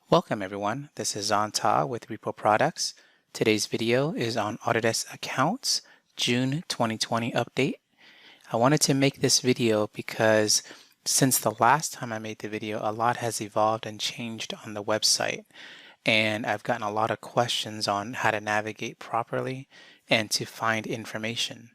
Welcome everyone, this is Zanta with Repo Products. Today's video is on Autodesk Accounts June 2020 update. I wanted to make this video because since the last time I made the video, a lot has evolved and changed on the website. And I've gotten a lot of questions on how to navigate properly and to find information.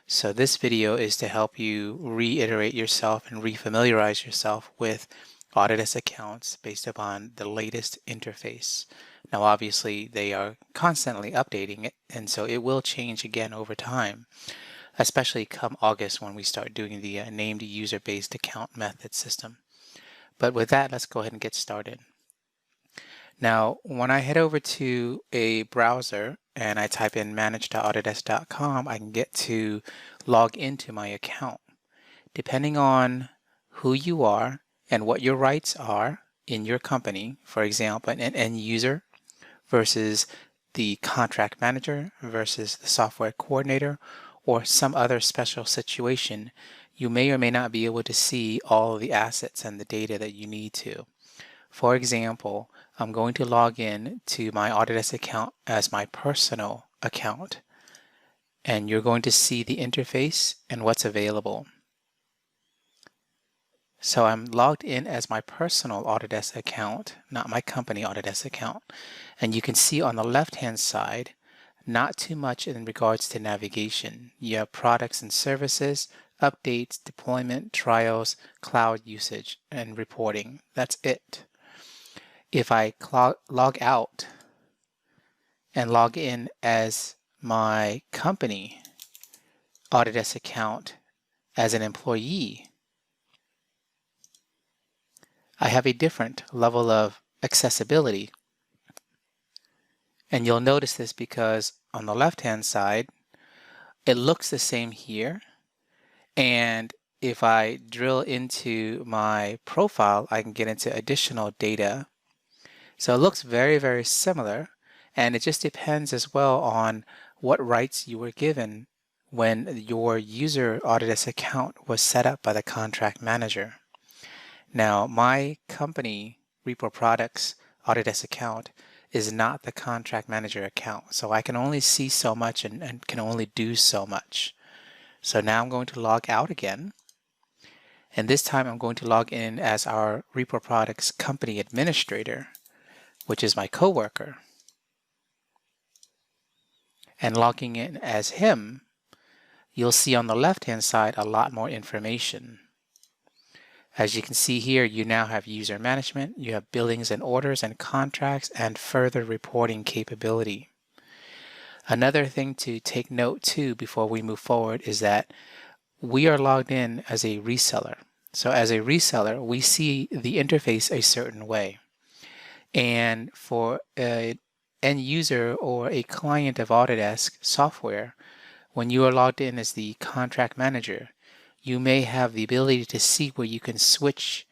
So this video is to help you reiterate yourself and refamiliarize yourself with Autodesk accounts based upon the latest interface. Now obviously they are constantly updating it, and so it will change again over time, especially come August when we start doing the named user-based account method system. But with that, let's go ahead and get started. Now when I head over to a browser and I type in manage.autodesk.com, I can get to log into my account. Depending on who you are and what your rights are in your company, for example, an end user versus the contract manager versus the software coordinator or some other special situation, you may or may not be able to see all of the assets and the data that you need to. For example, I'm going to log in to my Autodesk account as my personal account, and you're going to see the interface and what's available. So I'm logged in as my personal Autodesk account, not my company Autodesk account. And you can see on the left-hand side, not too much in regards to navigation. You have products and services, updates, deployment, trials, cloud usage, and reporting. That's it. If I log out and log in as my company Autodesk account as an employee, I have a different level of accessibility. And you'll notice this because on the left-hand side, it looks the same here. And if I drill into my profile, I can get into additional data. So it looks very, very similar. And it just depends as well on what rights you were given when your user Autodesk account was set up by the contract manager. Now, my company, Repo Products Autodesk account, is not the contract manager account. So I can only see so much and can only do so much. So now I'm going to log out again. And this time I'm going to log in as our Repo Products company administrator, which is my coworker. And logging in as him, you'll see on the left-hand side a lot more information. As you can see here, you now have user management, you have billings and orders and contracts, and further reporting capability. Another thing to take note too before we move forward is that we are logged in as a reseller. So as a reseller, we see the interface a certain way. And for an end user or a client of Autodesk software, when you are logged in as the contract manager, you may have the ability to see where you can switch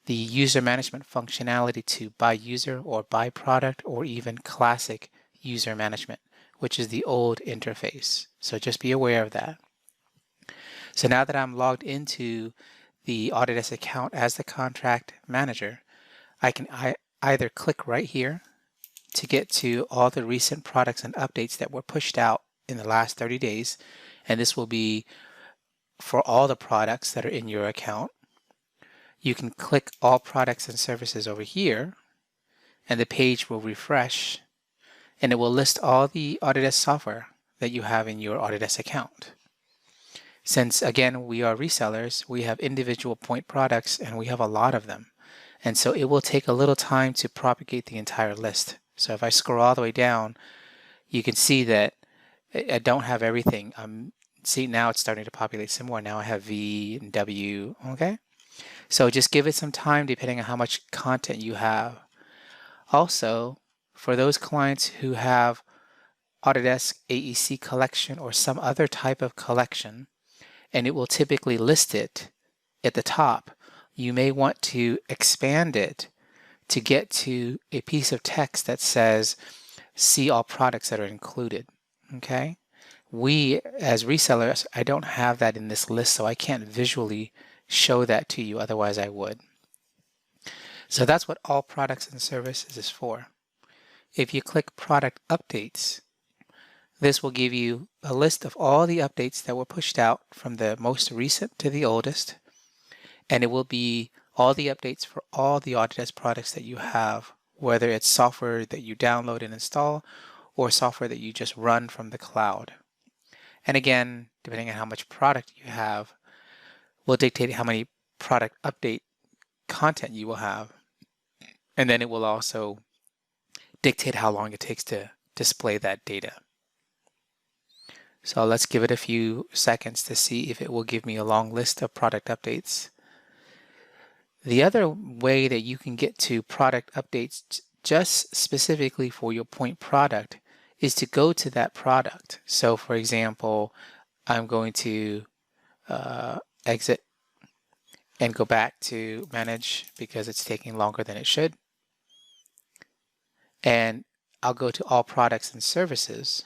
the user management functionality to by user or by product or even classic user management, which is the old interface. So just be aware of that. So now that I'm logged into the Autodesk account as the contract manager, I can either click right here to get to all the recent products and updates that were pushed out in the last 30 days, and this will be for all the products that are in your account. You can click all products and services over here, and the page will refresh, and it will list all the Autodesk software that you have in your Autodesk account. Since again we are resellers, we have individual point products and we have a lot of them, and so it will take a little time to propagate the entire list. So if I scroll all the way down, you can see that I don't have everything. See, now it's starting to populate some more. Now I have V and W, okay? So just give it some time depending on how much content you have. Also, for those clients who have Autodesk Aec Collection or some other type of collection, and it will typically list it at the top, you may want to expand it to get to a piece of text that says, see all products that are included, okay? We, as resellers, I don't have that in this list, so I can't visually show that to you, otherwise I would. So that's what all products and services is for. If you click product updates, this will give you a list of all the updates that were pushed out from the most recent to the oldest, and it will be all the updates for all the Autodesk products that you have, whether it's software that you download and install or software that you just run from the cloud. And again, depending on how much product you have, will dictate how many product update content you will have. And then it will also dictate how long it takes to display that data. So let's give it a few seconds to see if it will give me a long list of product updates. The other way that you can get to product updates just specifically for your point product is to go to that product. So for example, I'm going to exit and go back to manage because it's taking longer than it should. And I'll go to all products and services.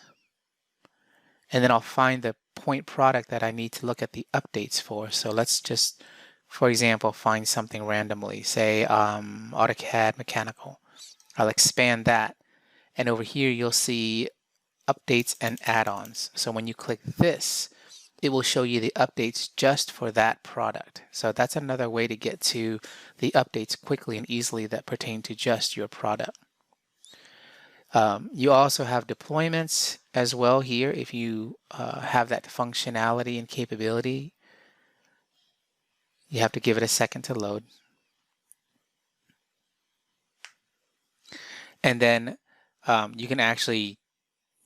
And then I'll find the point product that I need to look at the updates for. So let's just, for example, find something randomly, say AutoCAD Mechanical. I'll expand that. And over here, you'll see updates and add-ons. So when you click this, it will show you the updates just for that product. So that's another way to get to the updates quickly and easily that pertain to just your product. You also have deployments as well here if you have that functionality and capability. You have to give it a second to load. And then you can actually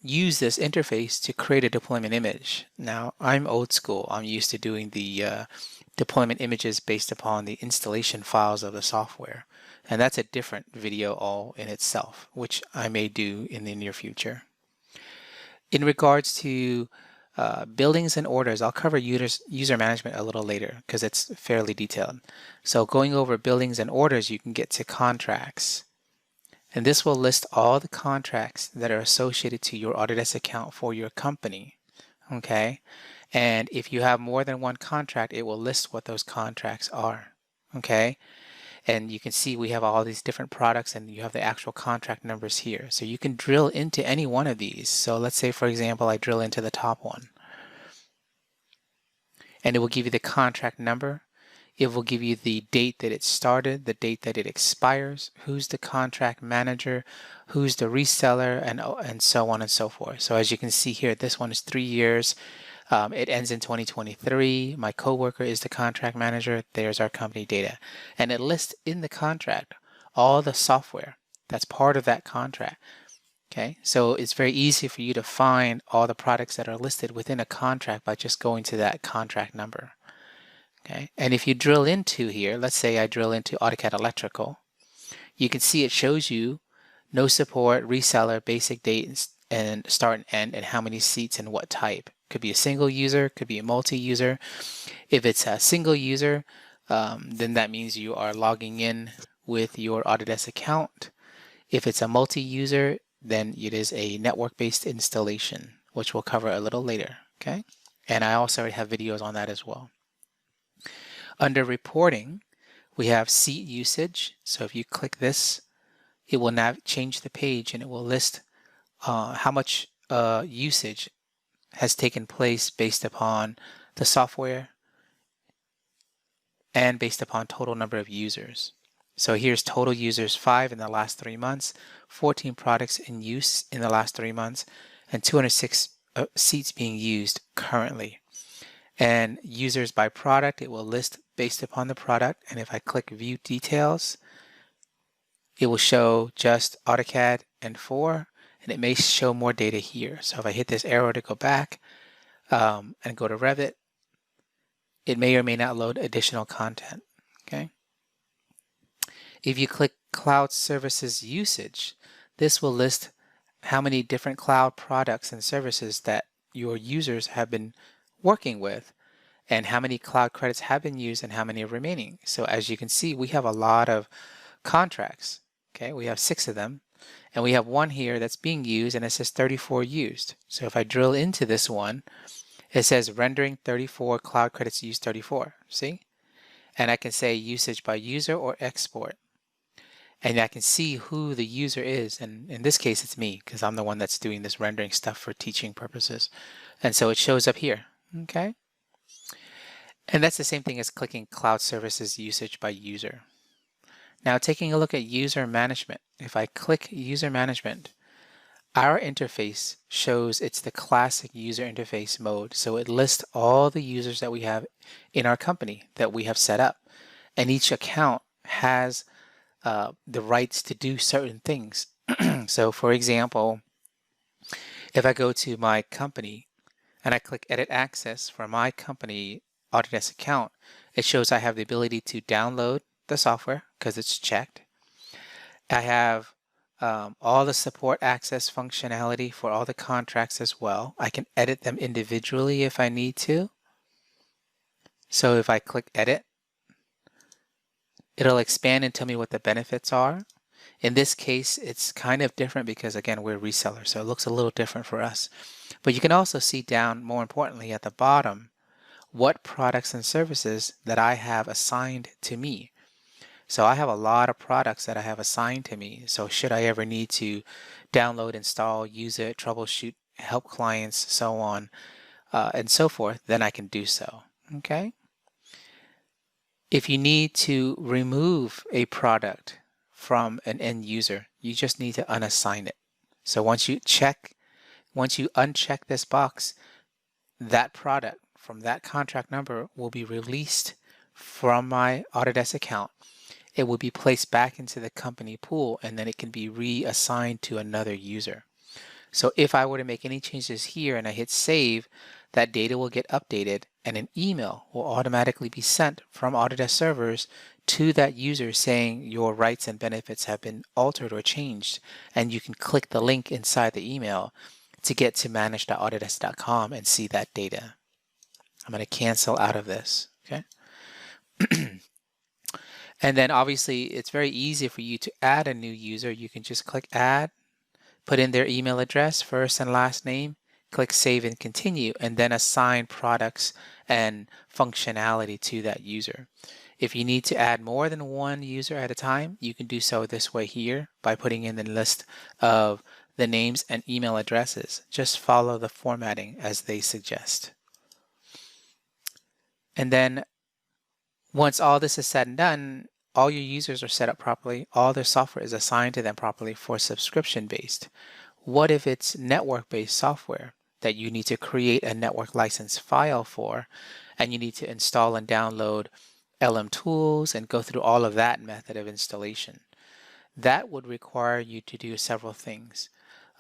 use this interface to create a deployment image. Now, I'm old school. I'm used to doing the deployment images based upon the installation files of the software. And that's a different video all in itself, which I may do in the near future. In regards to billings and orders, I'll cover user management a little later because it's fairly detailed. So going over billings and orders, you can get to contracts. And this will list all the contracts that are associated to your Autodesk account for your company. Okay. And if you have more than one contract, it will list what those contracts are. Okay. And you can see we have all these different products and you have the actual contract numbers here. So you can drill into any one of these. So let's say, for example, I drill into the top one. And it will give you the contract number. It will give you the date that it started, the date that it expires, who's the contract manager, who's the reseller, and so on and so forth. So as you can see here, this one is 3 years. It ends in 2023. My coworker is the contract manager. There's our company data. And it lists in the contract all the software that's part of that contract. Okay, so it's very easy for you to find all the products that are listed within a contract by just going to that contract number. Okay, and if you drill into here, let's say I drill into AutoCAD Electrical, you can see it shows you no support, reseller, basic date, and start and end, and how many seats and what type. Could be a single user, could be a multi-user. If it's a single user, then that means you are logging in with your Autodesk account. If it's a multi-user, then it is a network-based installation, which we'll cover a little later. Okay, and I also have videos on that as well. Under reporting, we have seat usage. So if you click this, it will now change the page and it will list how much usage has taken place based upon the software and based upon total number of users. So here's total users 5 in the last 3 months, 14 products in use in the last 3 months, and 206 seats being used currently. And users by product, it will list based upon the product. And if I click view details, it will show just AutoCAD and 4, and it may show more data here. So if I hit this arrow to go back and go to Revit, it may or may not load additional content. Okay. If you click cloud services usage, this will list how many different cloud products and services that your users have been working with, and how many cloud credits have been used and how many are remaining. So as you can see, we have a lot of contracts. Okay, we have 6 of them, and we have one here that's being used and it says 34 used. So if I drill into this one, it says rendering 34, cloud credits used 34. See? And I can say usage by user or export. and I can see who the user is. And in this case, it's me because I'm the one that's doing this rendering stuff for teaching purposes. And so it shows up here, okay? And that's the same thing as clicking Cloud Services Usage by User. Now taking a look at User Management, if I click User Management, our interface shows it's the classic user interface mode. So it lists all the users that we have in our company that we have set up. And each account has the rights to do certain things. So for example, if I go to my company and I click Edit Access for my company Autodesk account, it shows I have the ability to download the software because it's checked. I have all the support access functionality for all the contracts as well. I can edit them individually if I need to. So if I click Edit, it'll expand and tell me what the benefits are. In this case, it's kind of different because, again, we're resellers, so it looks a little different for us. But you can also see down, more importantly, at the bottom, what products and services that I have assigned to me. So I have a lot of products that I have assigned to me. So should I ever need to download, install, use it, troubleshoot, help clients, so on and so forth, then I can do so. Okay. If you need to remove a product from an end user, you just need to unassign it. So once you uncheck this box, that product from that contract number will be released from my Autodesk account. It will be placed back into the company pool, and then it can be reassigned to another user. So if I were to make any changes here and I hit save, that data will get updated and an email will automatically be sent from Autodesk servers to that user saying your rights and benefits have been altered or changed. And you can click the link inside the email to get to manage.autodesk.com and see that data. I'm going to cancel out of this. Okay. And then obviously it's very easy for you to add a new user. You can just click add, put in their email address, first and last name, click save and continue, and then assign products and functionality to that user. If you need to add more than one user at a time, you can do so this way here by putting in the list of the names and email addresses. Just follow the formatting as they suggest. And then once all this is said and done, all your users are set up properly, all their software is assigned to them properly for subscription-based. What if it's network-based software that you need to create a network license file for, and you need to install and download LM tools and go through all of that method of installation? That would require you to do several things.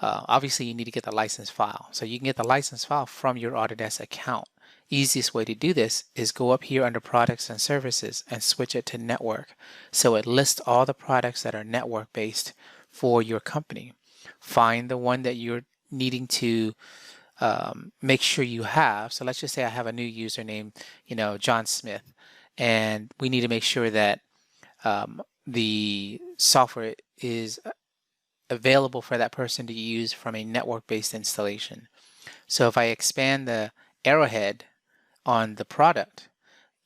Obviously, you need to get the license file. So you can get the license file from your Autodesk account. Easiest way to do this is go up here under products and services and switch it to network. So it lists all the products that are network based for your company. Find the one that you're needing to make sure you have. So let's just say I have a new username, John Smith, and we need to make sure that the software is available for that person to use from a network-based installation. So if I expand the arrowhead on the product,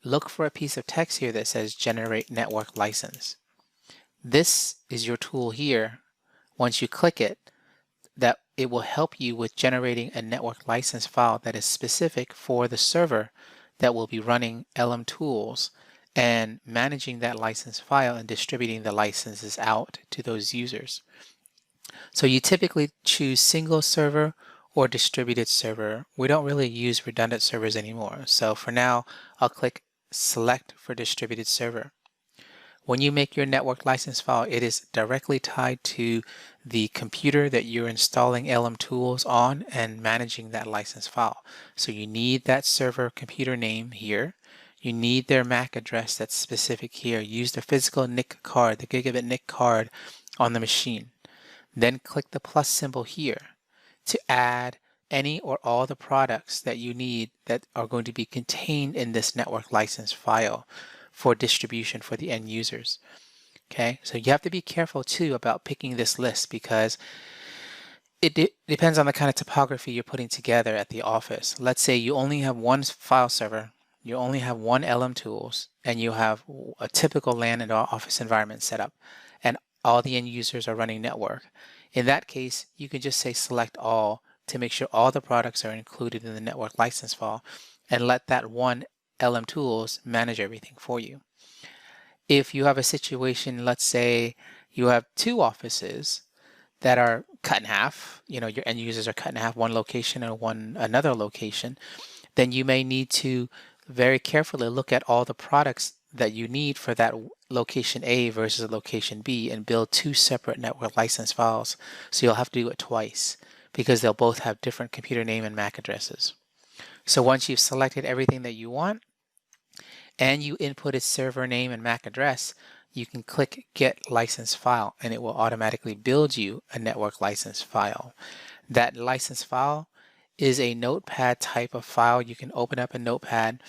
look for a piece of text here that says generate network license. This is your tool here. Once you click it, that it will help you with generating a network license file that is specific for the server that will be running LM tools and managing that license file and distributing the licenses out to those users. So you typically choose single server or distributed server. We don't really use redundant servers anymore. So for now, I'll click select for distributed server. When you make your network license file, it is directly tied to the computer that you're installing LM tools on and managing that license file. So you need that server computer name here. You need their MAC address that's specific here. Use the physical NIC card, the gigabit NIC card on the machine. Then click the plus symbol here to add any or all the products that you need that are going to be contained in this network license file for distribution for the end users. Okay, so you have to be careful too about picking this list because it depends on the kind of topography you're putting together at the office. Let's say you only have one file server, you only have one LM tools, and you have a typical LAN and office environment set up. And all the end users are running network. In that case, you can just say select all to make sure all the products are included in the network license file and let that one LM Tools manage everything for you. If you have a situation, let's say you have two offices that are cut in half, your end users are cut in half, one location and another location, then you may need to very carefully look at all the products that you need for that location A versus location B and build two separate network license files. So you'll have to do it twice because they'll both have different computer name and MAC addresses. So once you've selected everything that you want and you inputted server name and MAC address, you can click Get License File and it will automatically build you a network license file. That license file is a notepad type of file. You can open up a notepad.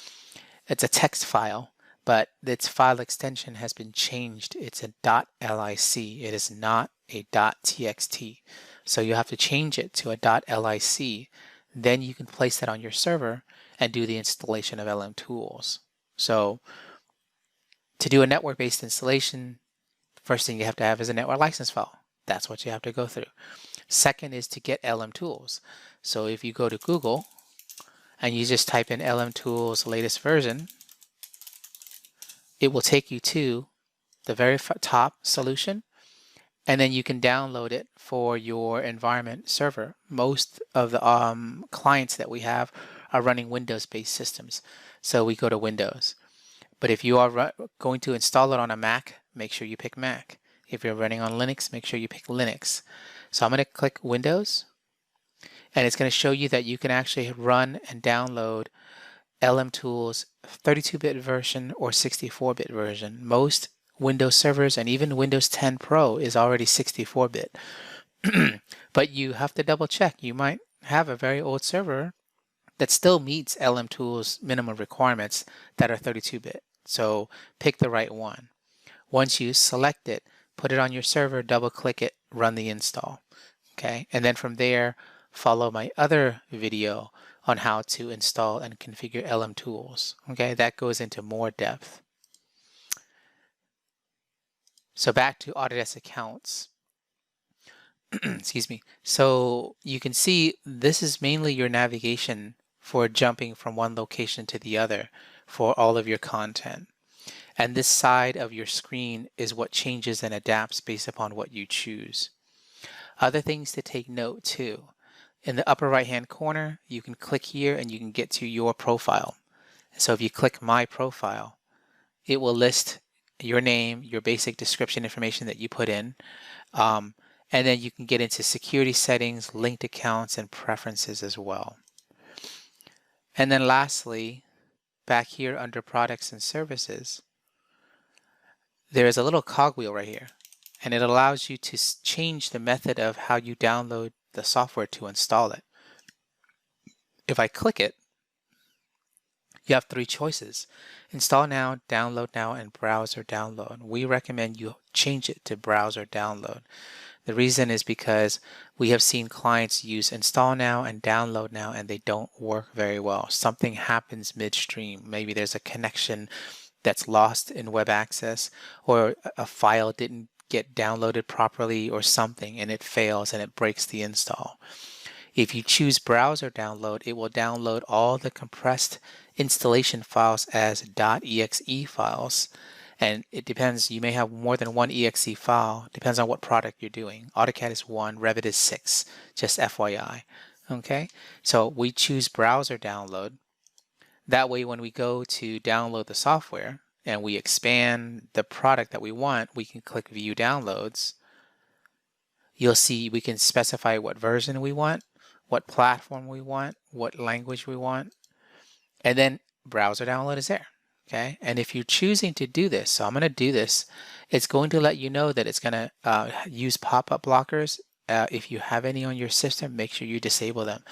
It's a text file, but its file extension has been changed. It's a .lic. It is not a .txt. So you have to change it to a .lic. Then you can place that on your server and do the installation of LM Tools. So to do a network-based installation, first thing you have to have is a network license file. That's what you have to go through. Second is to get LM Tools. So if you go to Google and you just type in LM Tools latest version, it will take you to the very top solution, and then you can download it for your environment server. Most of the clients that we have are running Windows-based systems. So we go to Windows. But if you are going to install it on a Mac, make sure you pick Mac. If you're running on Linux, make sure you pick Linux. So I'm going to click Windows, and it's going to show you that you can actually run and download LM Tools 32-bit version or 64-bit version. Most Windows servers and even Windows 10 Pro is already 64-bit. But you have to double check. You might have a very old server that still meets LM Tools minimum requirements that are 32-bit. So pick the right one. Once you select it, put it on your server, double click it, run the install. Okay, and then from there, follow my other video on how to install and configure LM Tools. Okay, that goes into more depth. So back to Autodesk Accounts. Excuse me. So you can see this is mainly your navigation for jumping from one location to the other for all of your content. And this side of your screen is what changes and adapts based upon what you choose. Other things to take note too. In the upper right hand corner, you can click here and you can get to your profile. So if you click My Profile, it will list your name, your basic description information that you put in, and then you can get into security settings, linked accounts, and preferences as well. And then lastly, back here under Products and Services, there is a little cogwheel right here, and it allows you to change the method of how you download the software to install it. If I click it, you have three choices: install now, download now, and browser download. We recommend you change it to browser download. The reason is because we have seen clients use install now and download now and they don't work very well. Something happens midstream. Maybe there's a connection that's lost in web access, or a file didn't get downloaded properly or something, and it fails and it breaks the install. If you choose browser download, it will download all the compressed installation files as .exe files. And it depends, you may have more than one exe file, depends on what product you're doing. AutoCAD is 1, Revit is 6, just FYI. Okay, so we choose browser download. That way when we go to download the software and we expand the product that we want, we can click View Downloads. You'll see we can specify what version we want, what platform we want, what language we want, and then browser download is there. Okay, and if you're choosing to do this, so I'm going to do this, it's going to let you know that it's going to use pop-up blockers. If you have any on your system, make sure you disable them.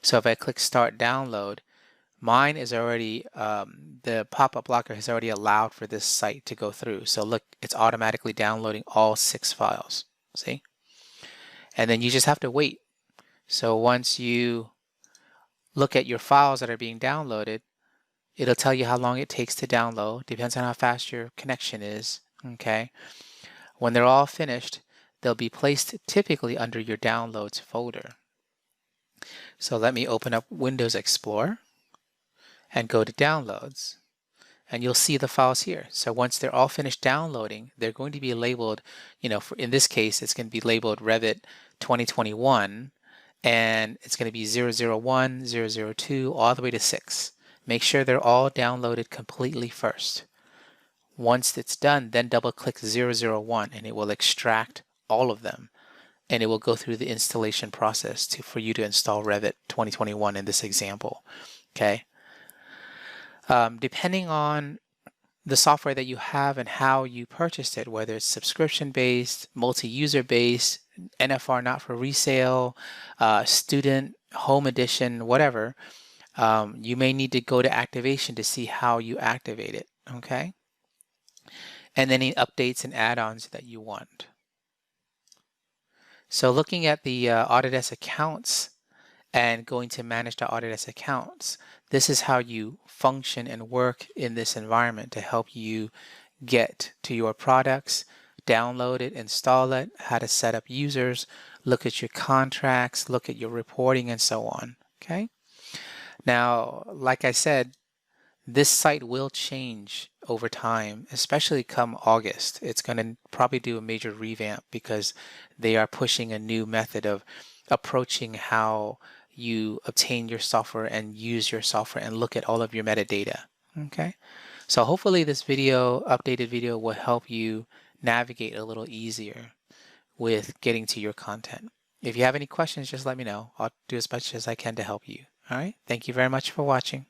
So if I click Start Download, mine is already, the pop-up blocker has already allowed for this site to go through. So look, it's automatically downloading all 6 files, see? And then you just have to wait. So once you look at your files that are being downloaded, it'll tell you how long it takes to download. Depends on how fast your connection is. Okay. When they're all finished, they'll be placed typically under your Downloads folder. So let me open up Windows Explorer and go to Downloads. And you'll see the files here. So once they're all finished downloading, they're going to be labeled, in this case, it's going to be labeled Revit 2021, and it's going to be 001, 002, all the way to 6. Make sure they're all downloaded completely first. Once it's done, then double-click 001, and it will extract all of them, and it will go through the installation process for you to install Revit 2021 in this example. Okay. Depending on the software that you have and how you purchased it, whether it's subscription-based, multi-user based, NFR not for resale, student, home edition, whatever, you may need to go to activation to see how you activate it, okay? And any updates and add-ons that you want. So looking at the Autodesk Accounts and going to manage the Autodesk Accounts, this is how you function and work in this environment to help you get to your products, download it, install it, how to set up users, look at your contracts, look at your reporting, and so on. Okay. Now, like I said, this site will change over time, especially come August. It's going to probably do a major revamp because they are pushing a new method of approaching how you obtain your software and use your software and look at all of your metadata. Okay, so hopefully this updated video will help you navigate a little easier with getting to your content. If you have any questions, just let me know. I'll do as much as I can to help you. All right, thank you very much for watching.